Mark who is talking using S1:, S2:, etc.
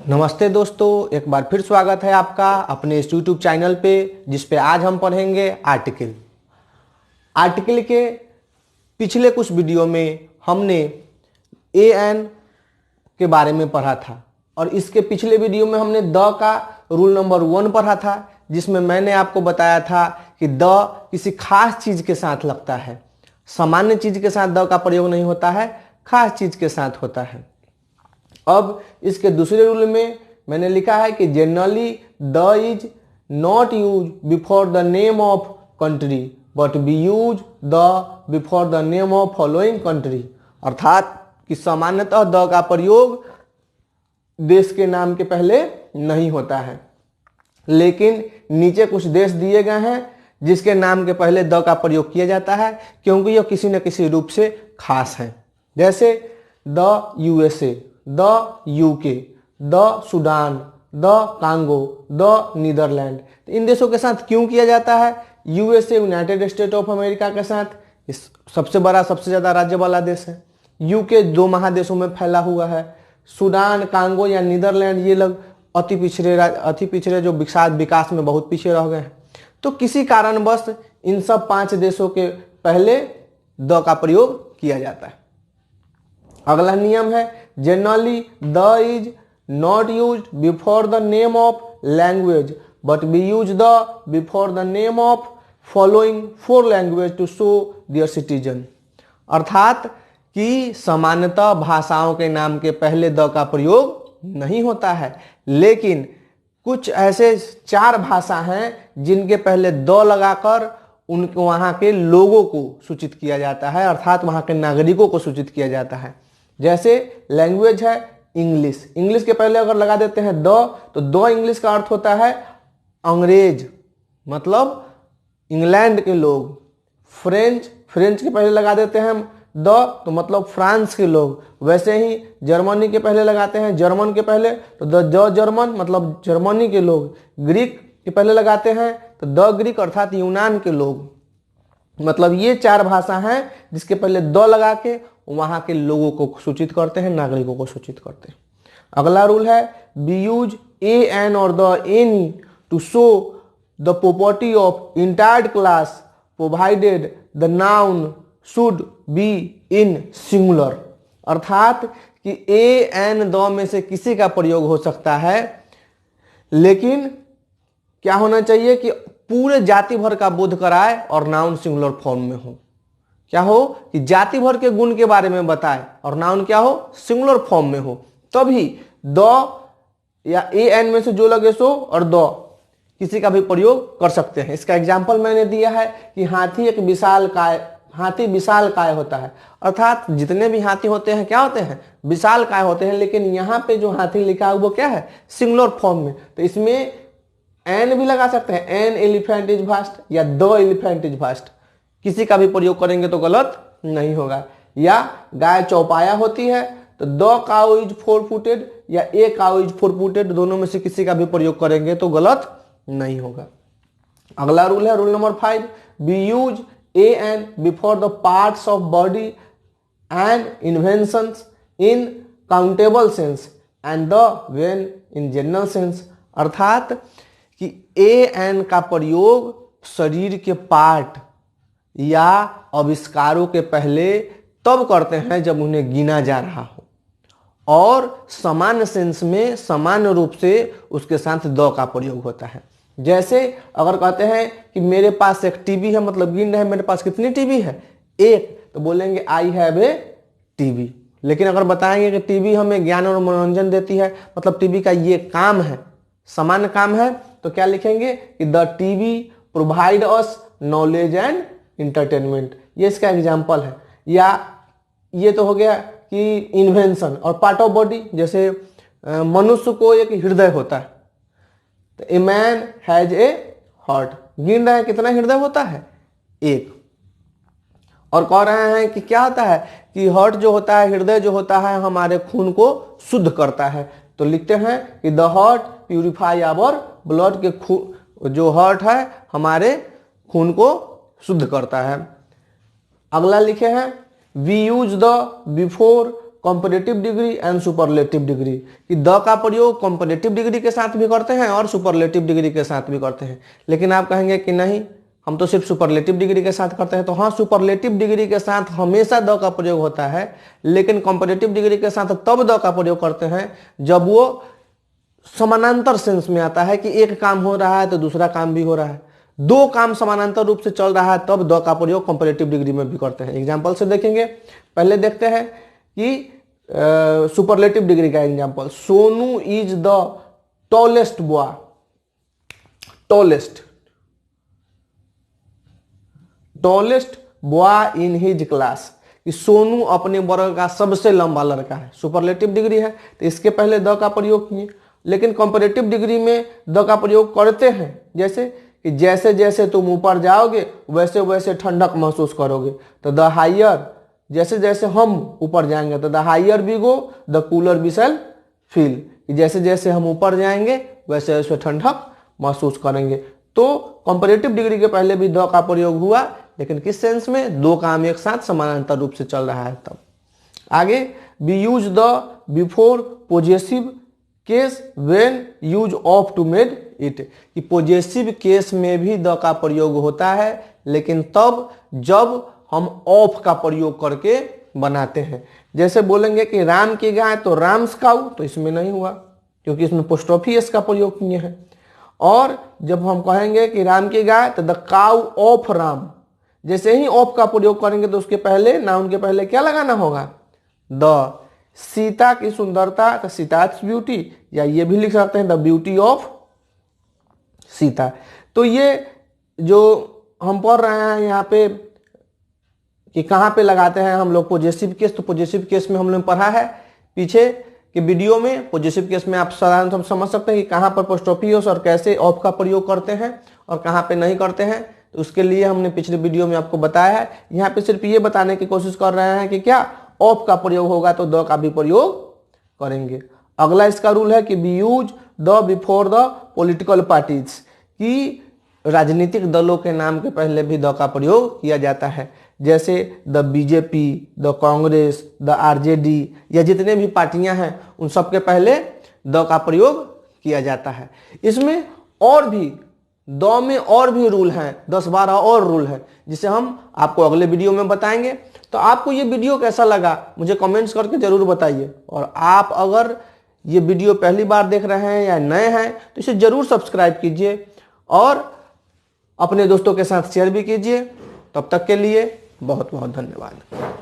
S1: नमस्ते दोस्तों, एक बार फिर स्वागत है आपका अपने इस YouTube चैनल पे, जिस पे आज हम पढ़ेंगे आर्टिकल के पिछले कुछ वीडियो में हमने एन के बारे में पढ़ा था और इसके पिछले वीडियो में हमने द का रूल नंबर 1 पढ़ा था, जिसमें मैंने आपको बताया था कि द किसी खास चीज़ के साथ लगता है। सामान्य चीज़ के साथ द का प्रयोग नहीं होता है, खास चीज़ के साथ होता है। अब इसके दूसरे रूल में मैंने लिखा है कि generally the is not use before the name of country but be use the before the name of following country. अर्थात कि सामान्यतः द का प्रयोग देश के नाम के पहले नहीं होता है, लेकिन नीचे कुछ देश दिए गए हैं जिसके नाम के पहले द का प्रयोग किया जाता है, क्योंकि यह किसी न किसी रूप से खास है। जैसे the USA, the UK, the Sudan, the Congo, the Netherlands. इन देशों के साथ क्यों किया जाता है? USA united state of America के साथ इस सबसे बड़ा सबसे ज़्यादा राज्य वाला देश है। यूके 2 महादेशों में फैला हुआ है। सूडान, कांगो या नीदरलैंड ये लोग अति पिछड़े जो विकास में बहुत पीछे रह गए हैं। तो किसी कारणवश इन सब 5 देशों के पहले द का प्रयोग किया जाता है। अगला नियम है generally the is not use before the name of language but be use the before the name of following 4 language to show their citizen. अर्थात कि सामान्यतः भाषाओं के नाम के पहले द का प्रयोग नहीं होता है, लेकिन कुछ ऐसे 4 भाषा हैं जिनके पहले द लगाकर उनके वहाँ के लोगों को सूचित किया जाता है, अर्थात वहाँ के नागरिकों को सूचित किया जाता है। जैसे लैंग्वेज है इंग्लिश के पहले अगर लगा देते हैं द, तो द इंग्लिश का अर्थ होता है अंग्रेज, मतलब इंग्लैंड के लोग। फ्रेंच के पहले लगा देते हैं द, तो मतलब फ्रांस के लोग। वैसे ही जर्मनी के पहले लगाते हैं जर्मन के पहले, तो द जर्मन मतलब जर्मनी के लोग। ग्रीक के पहले लगाते हैं तो द ग्रीक अर्थात यूनान के लोग। मतलब ये 4 भाषा हैं जिसके पहले द लगा के वहाँ के लोगों को सूचित करते हैं, नागरिकों को सूचित करते हैं। अगला रूल है बी यूज ए एन और the any two show the property of entire class provided the noun should be in singular. अर्थात कि ए एन द में से किसी का प्रयोग हो सकता है, लेकिन क्या होना चाहिए कि पूरे जाति भर का बोध कराए और नाउन सिंगुलर फॉर्म में हो। क्या हो कि जाति भर के गुण के बारे में बताए और नाउन क्या हो, सिंगुलर फॉर्म में हो। तभी द या ए एन में से जो लगे सो और द किसी का भी प्रयोग कर सकते हैं। इसका एग्जाम्पल मैंने दिया है कि हाथी विशाल काय होता है। अर्थात जितने भी हाथी होते हैं क्या होते हैं, विशाल काय होते हैं, लेकिन यहाँ पे जो हाथी लिखा है वो क्या है, सिंगुलर फॉर्म में। तो इसमें एन भी लगा सकते हैं, एन एलिफेंट इज वास्ट या द एलिफेंट इज वास्ट। किसी का भी प्रयोग करेंगे तो गलत नहीं होगा। या गाय चौपाया होती है तो द काउ इज 4 फुटेड या ए काउ इज 4 फुटेड, दोनों में से किसी का भी प्रयोग करेंगे तो गलत नहीं होगा। अगला रूल है rule number 5 B use A an before the parts of body and inventions in countable sense and the when in general sense. अर्थात कि ए एन का प्रयोग शरीर के पार्ट या आविष्कारों के पहले तब करते हैं जब उन्हें गिना जा रहा हो, और सामान्य सेंस में सामान्य रूप से उसके साथ द का प्रयोग होता है। जैसे अगर कहते हैं कि मेरे पास एक टीवी है, मतलब गिन रहे हैं मेरे पास कितनी टीवी है, एक, तो बोलेंगे आई हैव ए टीवी। लेकिन अगर बताएंगे कि टीवी हमें ज्ञान और मनोरंजन देती है, मतलब टीवी का ये काम है, सामान्य काम है, तो क्या लिखेंगे कि the TV provide us knowledge and entertainment. ये इसका एग्जाम्पल है। या ये तो हो गया कि इन्वेंशन। और पार्ट ऑफ बॉडी, जैसे मनुष्य को एक हृदय होता है, तो a man has a heart. गिन रहे हैं कितना हृदय होता है, 1। और कह रहे हैं कि क्या होता है कि हार्ट जो होता है, हृदय जो होता है, हमारे खून को शुद्ध करता है। तो लिखते हैं कि the heart purify our blood, के खून जो हार्ट है हमारे खून को शुद्ध करता है। अगला लिखे हैं we use the before comparative degree and superlative degree, कि द का प्रयोग कंपैरेटिव डिग्री के साथ भी करते हैं और सुपरलेटिव डिग्री के साथ भी करते हैं। लेकिन आप कहेंगे कि नहीं, हम तो सिर्फ सुपरलेटिव डिग्री के साथ करते हैं। तो हाँ, सुपरलेटिव डिग्री के साथ हमेशा द का प्रयोग होता है, लेकिन कंपैरेटिव डिग्री के साथ तब द का प्रयोग करते हैं जब वो समानांतर सेंस में आता है कि एक काम हो रहा है तो दूसरा काम भी हो रहा है, दो काम समानांतर रूप से चल रहा है, तब द का प्रयोग कंपैरेटिव डिग्री में भी करते हैं। एग्जाम्पल से देखेंगे, पहले देखते हैं कि सुपरलेटिव डिग्री का example, Sonu is the tallest boy, tallest boy in his class, कि सोनू अपने वर्ग का सबसे लंबा लड़का है, सुपरलेटिव डिग्री है तो इसके पहले द का प्रयोग किए। लेकिन कंपैरेटिव डिग्री में द का प्रयोग करते हैं, जैसे कि जैसे जैसे तुम ऊपर जाओगे वैसे वैसे ठंडक महसूस करोगे, तो द हायर, जैसे जैसे हम ऊपर जाएंगे तो the higher we go the cooler we shall feel, कि जैसे जैसे हम ऊपर जाएंगे वैसे वैसे ठंडक महसूस करेंगे। तो कंपैरेटिव डिग्री के पहले भी द का प्रयोग हुआ, लेकिन किस सेंस में, दो काम एक साथ समानांतर रूप से चल रहा है तब। आगे, we use the before possessive case when use of to made it, कि पोजेसिव केस में भी द का प्रयोग होता है, लेकिन तब जब हम ऑफ का प्रयोग करके बनाते हैं। जैसे बोलेंगे कि राम की गाय तो राम्स काऊ, तो इसमें नहीं हुआ क्योंकि इसमें पोस्टॉफी एस का प्रयोग किए हैं। और जब हम कहेंगे कि राम की गाय तो द काऊ ऑफ राम, जैसे ही ऑफ का प्रयोग करेंगे तो उसके पहले, नाउन के पहले क्या लगाना होगा, द। सीता की सुंदरता तो सीता's ब्यूटी, या ये भी लिख सकते हैं द ब्यूटी ऑफ सीता। तो ये जो हम पढ़ रहे हैं यहाँ पे कि कहाँ पे लगाते हैं हम लोग पॉजिटिव केस, तो पॉजिटिव केस में हम लोग पढ़ा है पीछे के वीडियो में। पॉजिटिव केस में आप साधारण समझ सकते हैं कि कहाँ पर पोस्टॉफी और कैसे ऑफ का प्रयोग करते हैं और कहाँ पे नहीं करते हैं। तो उसके लिए हमने पिछले वीडियो में आपको बताया है। यहाँ पे सिर्फ ये बताने की कोशिश कर रहे हैं कि क्या ऑफ का प्रयोग होगा तो द का भी प्रयोग करेंगे। अगला इसका रूल है कि we use the before the political parties, कि राजनीतिक दलों के नाम के पहले भी द का प्रयोग किया जाता है। जैसे the BJP, the Congress, the RJD, या जितने भी पार्टियां हैं उन सब के पहले द का प्रयोग किया जाता है। इसमें और भी द में और भी रूल हैं, 10-12 और रूल हैं, जिसे हम आपको अगले वीडियो में बताएंगे। तो आपको ये वीडियो कैसा लगा मुझे कमेंट्स करके जरूर बताइए। और आप अगर ये वीडियो पहली बार देख रहे हैं या नए हैं तो इसे जरूर सब्सक्राइब कीजिए और अपने दोस्तों के साथ शेयर भी कीजिए। तब तक के लिए बहुत बहुत धन्यवाद।